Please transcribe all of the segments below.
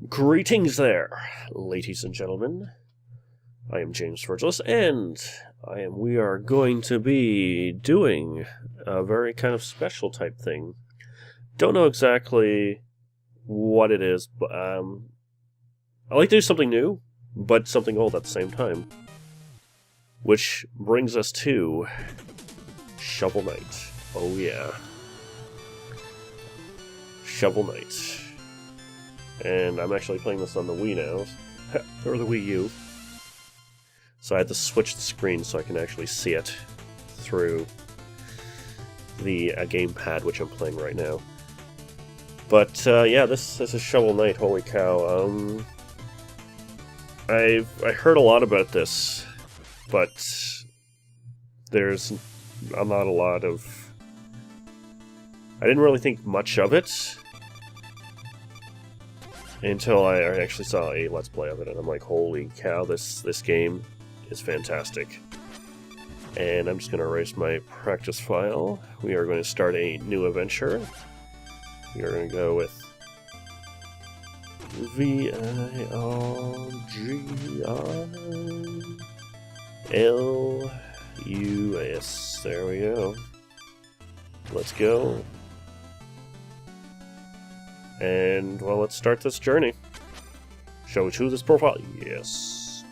Greetings there, ladies and gentlemen. I am James Virgilus, and we are going to be doing a very kind of special type thing. Don't know exactly what it is, but I like to do something new, but something old at the same time. Which brings us to Shovel Knight. Oh yeah. Shovel Knight. And I'm actually playing this on the Wii now, or the Wii U. So I had to switch the screen so I can actually see it through the gamepad, which I'm playing right now. But yeah, this is Shovel Knight. Holy cow! I heard a lot about this, but there's not a lot of. I didn't really think much of it until I actually saw a Let's Play of it, and I'm like, holy cow, this game is fantastic. And I'm just going to erase my practice file. We are going to start a new adventure. We are going to go with VIRGILUS. There we go. Let's go. And, well, let's start this journey. Shall we choose this profile? Yes.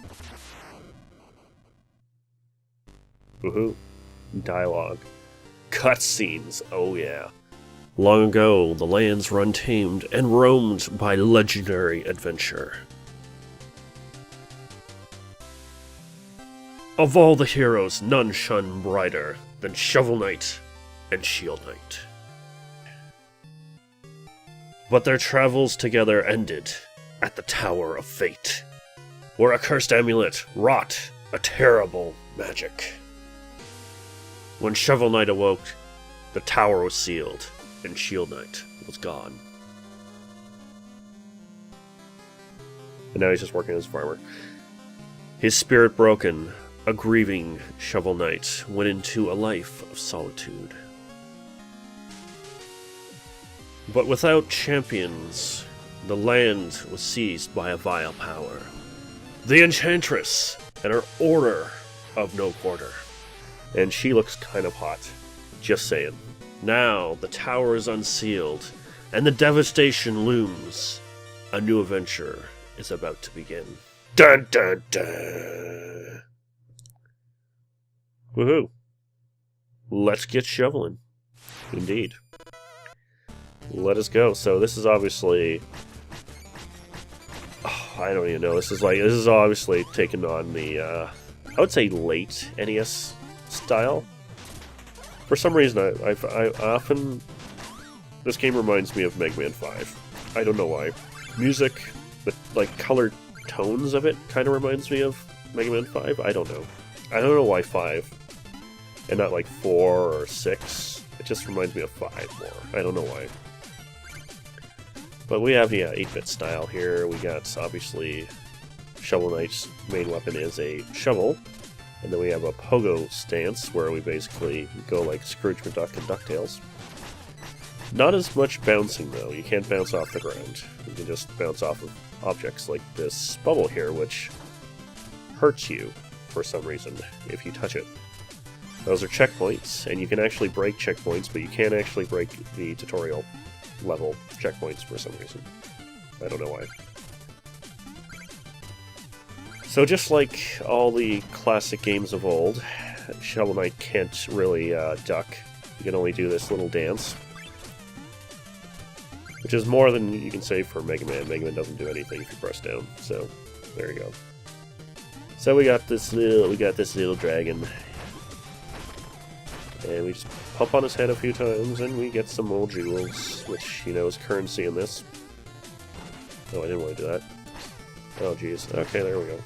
Woohoo. Dialogue. Cutscenes. Oh yeah. Long ago, the lands were untamed and roamed by legendary adventure. Of all the heroes, none shone brighter than Shovel Knight and Shield Knight. But their travels together ended at the Tower of Fate, where a cursed amulet wrought a terrible magic. When Shovel Knight awoke, the tower was sealed, and Shield Knight was gone. And now he's just working as a farmer. His spirit broken, a grieving Shovel Knight went into a life of solitude. But without champions, the land was seized by a vile power. The Enchantress and her Order of No Quarter. And she looks kind of hot. Just saying. Now, the tower is unsealed, and the devastation looms. A new adventure is about to begin. Dun dun dun! Woohoo! Let's get shoveling. Indeed. Let us go. So this is obviously... Oh, I don't even know. This is obviously taken on the, I would say late NES style. For some reason, I often... This game reminds me of Mega Man 5. I don't know why. Music, the, like, colored tones of it kind of reminds me of Mega Man 5. I don't know. I don't know why 5. And not like 4 or 6. It just reminds me of 5 more. I don't know why. But we have, yeah, 8-bit style here. We got, obviously, Shovel Knight's main weapon is a shovel. And then we have a pogo stance, where we basically go like Scrooge McDuck and DuckTales. Not as much bouncing, though. You can't bounce off the ground. You can just bounce off of objects like this bubble here, which hurts you for some reason if you touch it. Those are checkpoints, and you can actually break checkpoints, but you can't actually break the tutorial level checkpoints for some reason. I don't know why. So just like all the classic games of old, Shovel Knight can't really duck. You can only do this little dance. Which is more than you can say for Mega Man. Mega Man doesn't do anything if you press down, so there you go. So we got this little dragon. And we just pump on his head a few times, and we get some more jewels, which, you know, is currency in this. Oh, I didn't want to do that. Oh, jeez. Okay, there we go.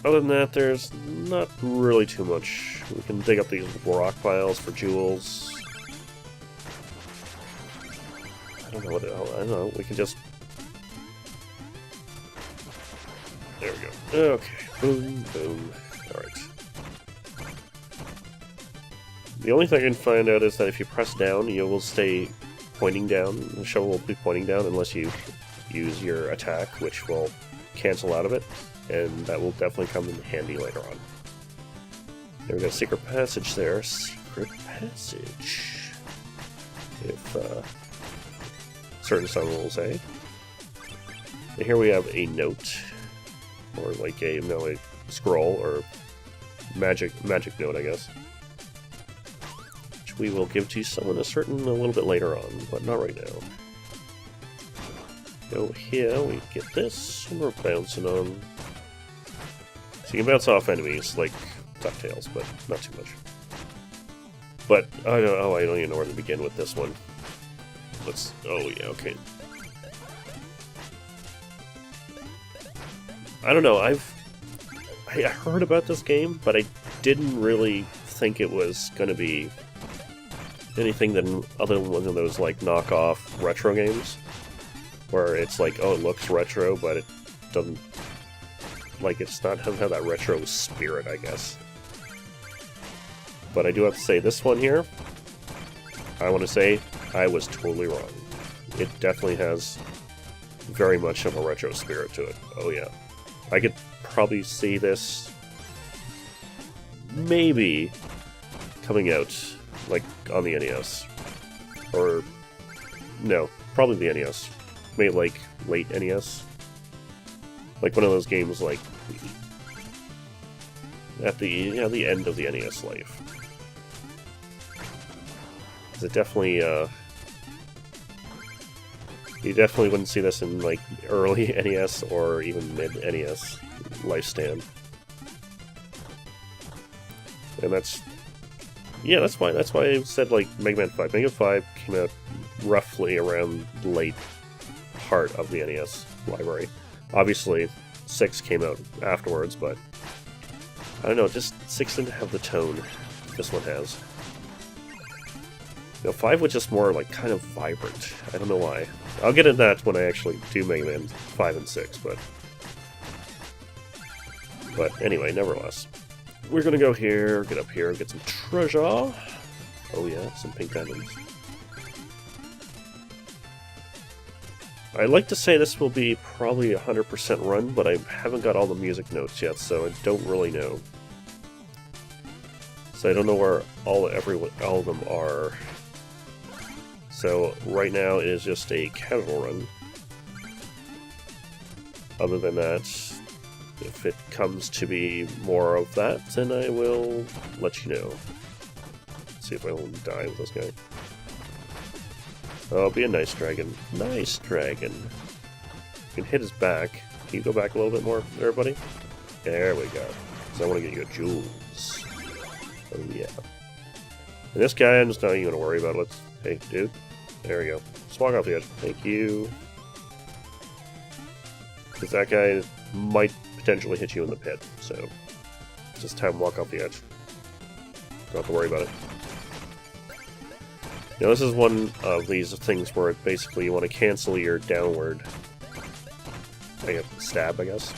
Other than that, there's not really too much. We can dig up these rock piles for jewels. I don't know what the hell, I don't know, we can just... There we go. Okay, boom, boom. Alright. The only thing I can find out is that if you press down, you will stay pointing down. The shovel will be pointing down unless you use your attack, which will cancel out of it, and that will definitely come in handy later on. There we go, secret passage there. Secret passage. If certain some will say. And here we have a note, or like a scroll, or magic note, I guess, which we will give to someone a little bit later on, but not right now. Go here, we get this, and we're bouncing on. So you can bounce off enemies like DuckTales, but not too much. But I don't even know where to begin with this one. Oh yeah, okay. I don't know, I heard about this game, but I didn't really think it was going to be anything other than one of those like knockoff retro games, where it's like, oh, it looks retro, but it doesn't, like, doesn't have that retro spirit, I guess. But I do have to say, this one here, I want to say I was totally wrong. It definitely has very much of a retro spirit to it. Oh yeah. I could probably see this maybe coming out like on the NES. Or no, probably the NES. Maybe like late NES. Like one of those games like at the end of the NES life. It definitely you definitely wouldn't see this in like early NES or even mid NES lifespan. And that's why I said like Mega Man 5. Mega 5 came out roughly around the late part of the NES library. Obviously 6 came out afterwards, but I don't know, just 6 didn't have the tone this one has. You know, 5 was just more like kind of vibrant. I don't know why. I'll get into that when I actually do Mega Man 5 and 6, but anyway, nevertheless. We're gonna go here, get up here, get some treasure. Oh yeah, some pink diamonds. I'd like to say this will be probably 100% run, but I haven't got all the music notes yet, so I don't really know. So I don't know where all of them are. So right now it is just a casual run. Other than that, if it comes to be more of that, then I will let you know. Let's see if I won't die with this guy. Oh, be a nice dragon. Nice dragon. You can hit his back. Can you go back a little bit more there, buddy? There we go. So I want to get you a jewels. Oh yeah. And this guy, I'm just not even going to worry about. Hey, dude. There we go. Just walk off the edge. Thank you. Because that guy might potentially hit you in the pit, so just have him walk off the edge. Don't have to worry about it. Now this is one of these things where basically you want to cancel your downward stab, I guess.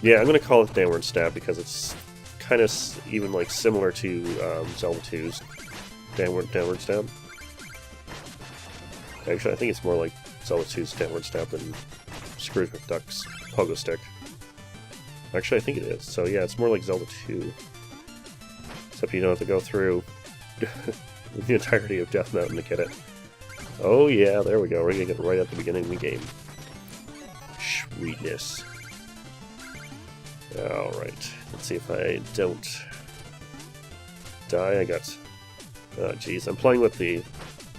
Yeah, I'm going to call it downward stab because it's kind of even like similar to Zelda 2's downward stab. Actually, I think it's more like Zelda 2's downward stab than Scrooge McDuck's pogo stick. Actually, I think it is. So yeah, it's more like Zelda 2. Except you don't have to go through the entirety of Death Mountain to get it. Oh yeah, there we go. We're gonna get it right at the beginning of the game. Sweetness. Alright. Let's see if I don't die. I got... Oh jeez, I'm playing with the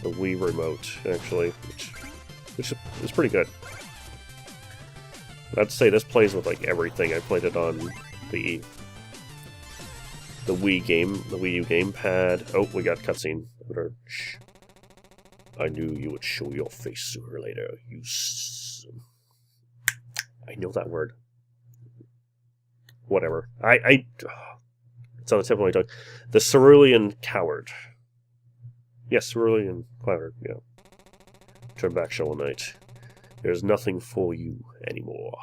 Wii remote, actually, which is pretty good. I'd say this plays with like everything. I played it on the Wii U gamepad. Oh, we got cutscene. Shh. I knew you would show your face sooner or later. I know that word. Whatever. It's on the tip of my tongue. The Cerulean Coward. Yes, Cerulean Coward. Yeah. Turn back, Shovel Knight. There's nothing for you anymore.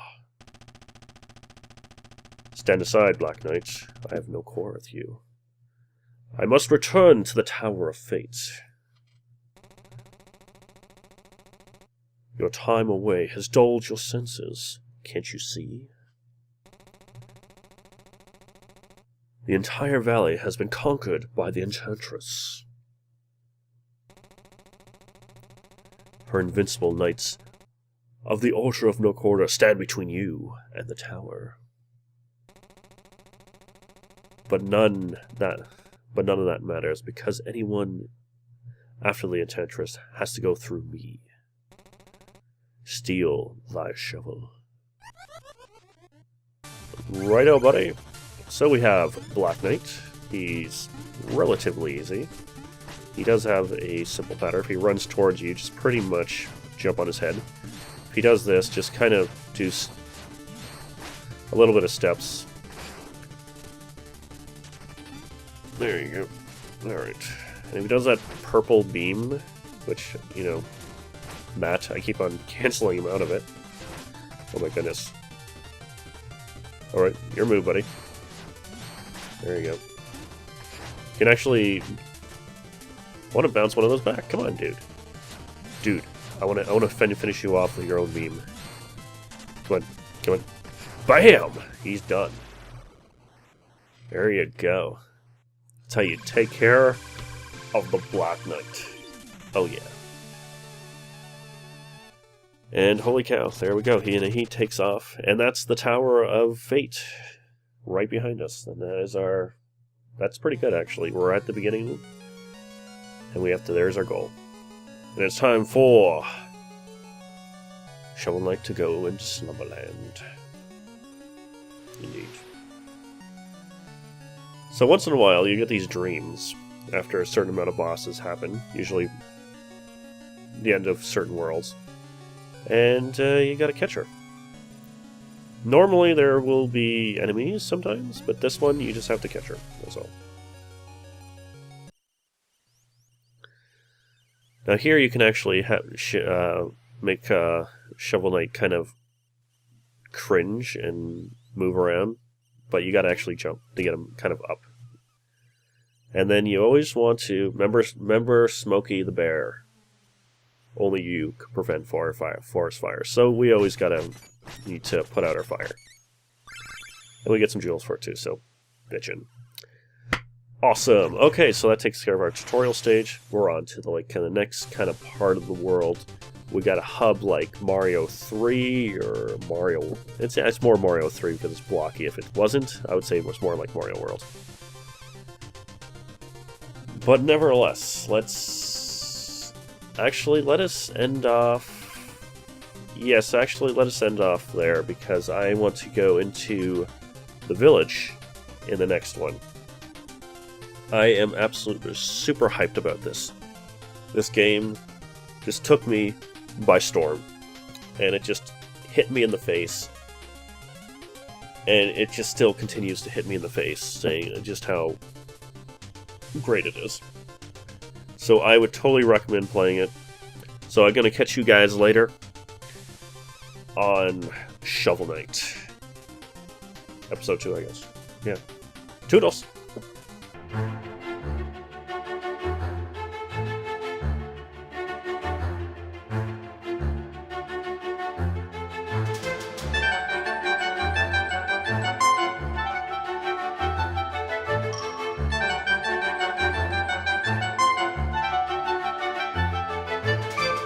Stand aside, Black Knight. I have no quarrel with you. I must return to the Tower of Fate. Your time away has dulled your senses, can't you see? The entire valley has been conquered by the Enchantress. Her invincible knights of the Order of No Quarter stand between you and the tower. But none of that matters, because anyone after the Enchantress has to go through me. Steal thy shovel. Righto, buddy. So we have Black Knight. He's relatively easy. He does have a simple pattern. If he runs towards you, just pretty much jump on his head. If he does this, just kind of do a little bit of steps. There you go. Alright. And if he does that purple beam, which, you know, Matt, I keep on canceling him out of it. Oh my goodness. Alright, your move, buddy. There you go. You can actually... I want to bounce one of those back. Come on, dude. Dude, I want to finish you off with your own beam. Come on. Come on. BAM! He's done. There you go. That's how you take care of the Black Knight. Oh, yeah. And holy cow, there we go. He takes off. And that's the Tower of Fate right behind us. And that is our... That's pretty good, actually. We're at the beginning. And we have to... There's our goal. And it's time for... Shovel Knight to go into Slumberland. Indeed. So once in a while, you get these dreams after a certain amount of bosses happen. Usually the end of certain worlds. And you gotta catch her. Normally there will be enemies sometimes, but this one you just have to catch her. That's all. Now here you can actually make Shovel Knight kind of cringe and move around, but you gotta actually jump to get him kind of up. And then you always want to remember Smokey the Bear. Only you can prevent forest fire. So we always need to put out our fire. And we get some jewels for it too, so bitchin'. Awesome. Okay, so that takes care of our tutorial stage. We're on to the next kind of part of the world. We got a hub like Mario 3 or Mario... It's more Mario 3 because it's blocky. If it wasn't, I would say it was more like Mario World. But nevertheless, let us end off... Yes, actually, let us end off there, because I want to go into the village in the next one. I am absolutely super hyped about this. This game just took me by storm, and it just hit me in the face. And it just still continues to hit me in the face, saying just how great it is. So I would totally recommend playing it. So I'm going to catch you guys later on Shovel Knight. Episode 2, I guess. Yeah. Toodles!